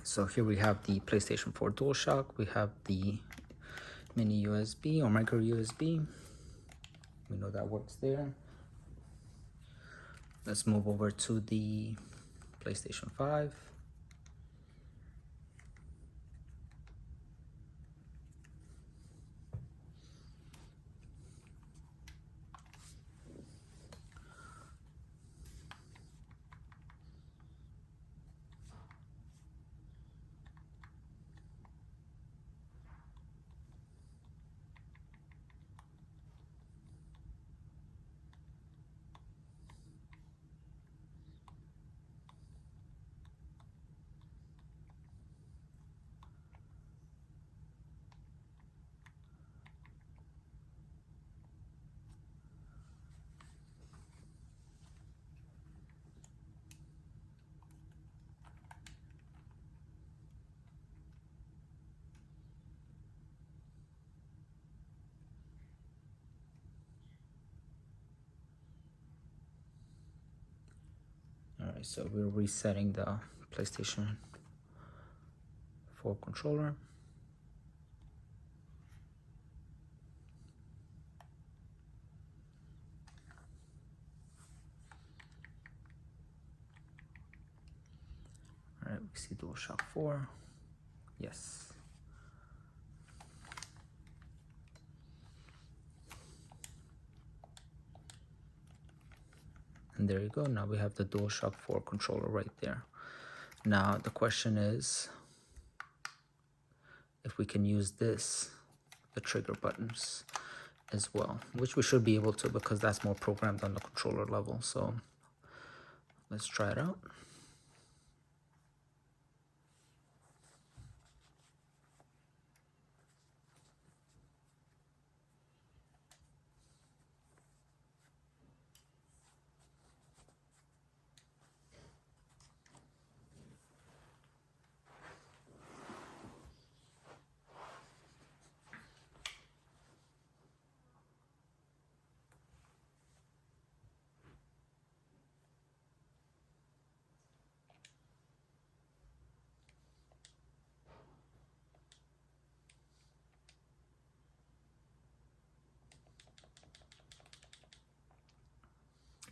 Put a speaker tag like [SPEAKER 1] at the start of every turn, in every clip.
[SPEAKER 1] So here we have the PlayStation 4 DualShock. We have the mini USB or micro USB. We know that works there. Let's move over to the PlayStation 5. All right, so we're resetting the PlayStation 4 controller. All right, we see DualShock 4. Yes. And there you go. Now we have the DualShock 4 controller right there. Now the question is if we can use this, the trigger buttons as well, which we should be able to because that's more programmed on the controller level. So let's try it out.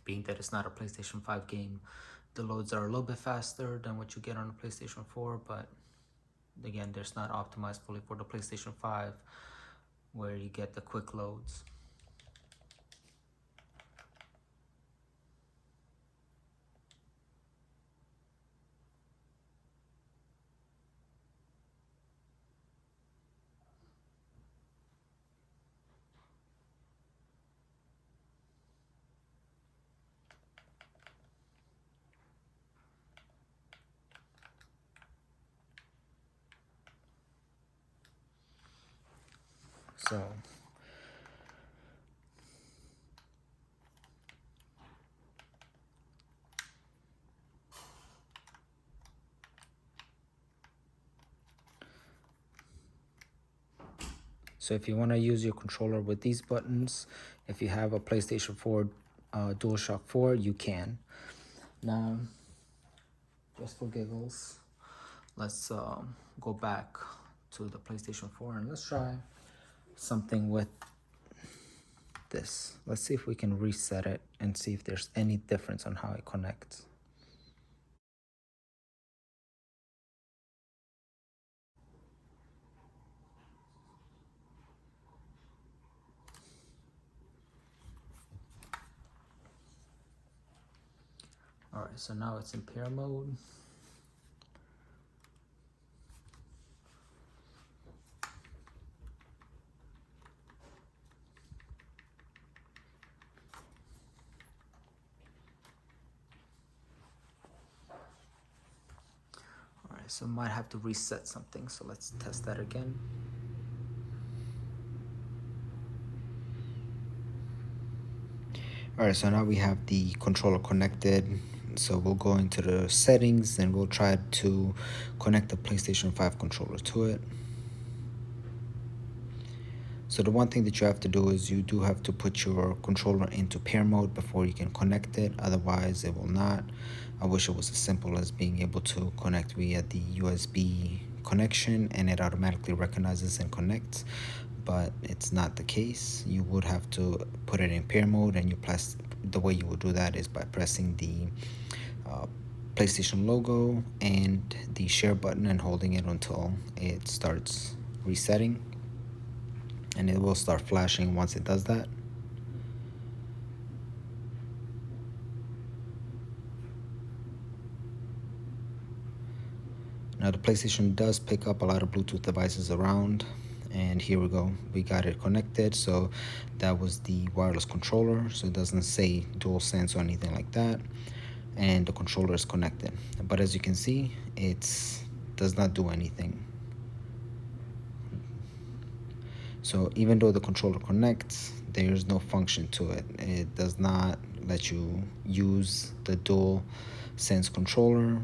[SPEAKER 1] Being that it's not a PlayStation 5 game, the loads are a little bit faster than what you get on the PlayStation 4, but again, there's not optimized fully for the PlayStation 5 where you get the quick loads. So if you want to use your controller with these buttons, if you have a PlayStation 4 DualShock 4, you can. Now, just for giggles, let's go back to the PlayStation 4 and let's try something with this. Let's see if we can reset it and see if there's any difference on how it connects. All right, so now it's in pair mode. All right, so might have to reset something. So let's test that again. All right, so now we have the controller connected. So we'll go into the settings and we'll try to connect the PlayStation 5 controller to it. So the one thing that you have to do is you do have to put your controller into pair mode before you can connect it. Otherwise, it will not. I wish it was as simple as being able to connect via the USB connection and it automatically recognizes and connects, but it's not the case. You would have to put it in pair mode, and the way you would do that is by pressing the PlayStation logo and the share button and holding it until it starts resetting, and it will start flashing once it does that. Now the PlayStation does pick up a lot of Bluetooth devices around, and here we go. We got it connected. So that was the wireless controller. So it doesn't say DualSense or anything like that. And the controller is connected. But as you can see, it does not do anything. So even though the controller connects, there's no function to it. It does not let you use the DualSense controller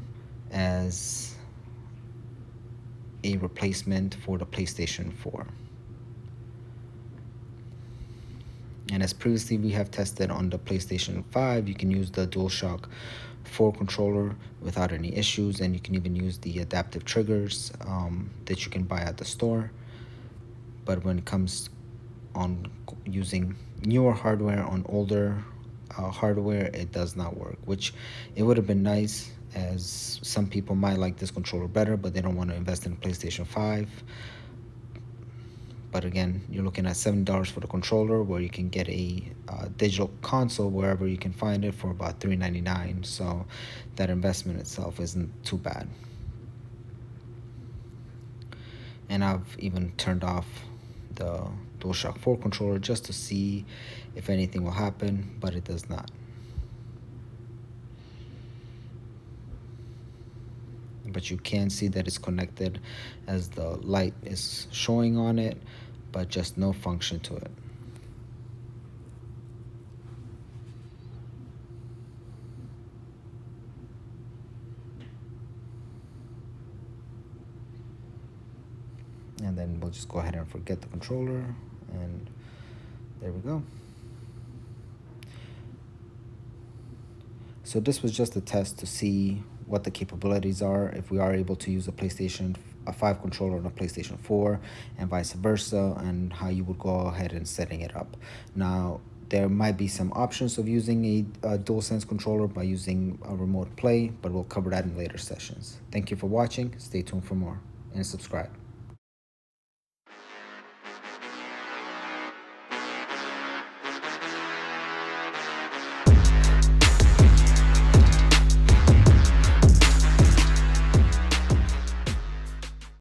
[SPEAKER 1] as a replacement for the PlayStation 4. And as previously we have tested on the PlayStation 5, you can use the DualShock 4 controller without any issues, and you can even use the adaptive triggers that you can buy at the store. But when it comes on using newer hardware on older hardware, it does not work, which it would have been nice, as some people might like this controller better, but they don't want to invest in a PlayStation 5. But again, you're looking at $7 for the controller, where you can get a digital console wherever you can find it for about $3.99. So that investment itself isn't too bad. And I've even turned off the DualShock 4 controller just to see if anything will happen, but it does not. But you can see that it's connected as the light is showing on it, but just no function to it. And then we'll just go ahead and forget the controller, and there we go. So this was just a test to see what the capabilities are, if we are able to use a PlayStation 5 controller on a PlayStation 4 and vice versa, and how you would go ahead and setting it up. Now, there might be some options of using a DualSense controller by using a remote play, but we'll cover that in later sessions. Thank you for watching. Stay tuned for more and subscribe.